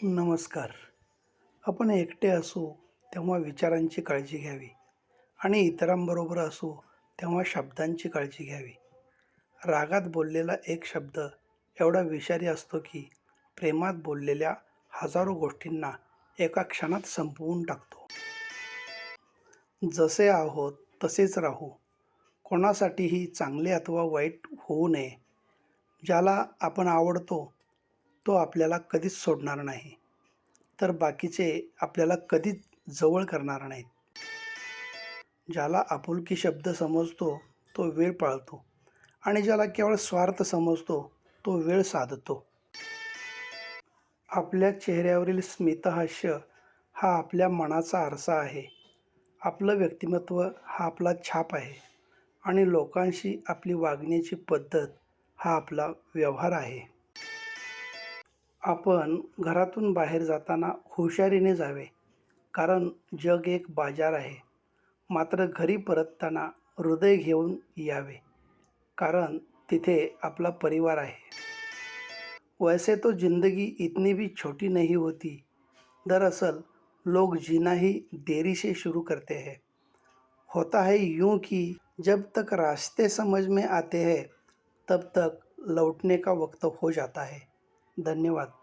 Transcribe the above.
नमस्कार. आपण एकटे असू तेव्हा विचारांची काळजी घ्यावी आणि इतरांबरोबर असू तेव्हा शब्दांची काळजी घ्यावी. रागात बोललेला एक शब्द एवढा विषारी असतो की प्रेमात बोललेल्या हजारो गोष्टींना एका क्षणात संपवून टाकतो. जसे आहोत तसेच राहू. कोणासाठीही चांगले अथवा वाईट होऊ नये. ज्याला आपण आवडतो तो आपल्याला कधीच सोडणार नाही. तर बाकीचे आपल्याला कधीच जवळ करणार नाहीत. ज्याला आपुलकी शब्द समजतो तो वेळ पाळतो आणि ज्याला केवळ स्वार्थ समजतो तो वेळ साधतो. आपल्या चेहऱ्यावरील स्मितहास्य हा आपल्या मनाचा आरसा आहे. आपलं व्यक्तिमत्व हा आपला छाप आहे आणि लोकांशी आपली वागण्याची पद्धत हा आपला व्यवहार आहे. आपण घरातून बाहेर जाताना हुशारीने जावे, कारण जग एक बाजार आहे. मात्र घरी परतताना हृदय घेऊन यावे, कारण तिथे आपला परिवार आहे. वैसे तो जिंदगी इतनी भी छोटी नहीं होती. दरअसल लोग जीना ही देरी से शुरू करते हैं. होता है यूं कि जब तक रास्ते समझ में आते हैं तब तक लौटने का वक्त हो जाता है. धन्यवाद.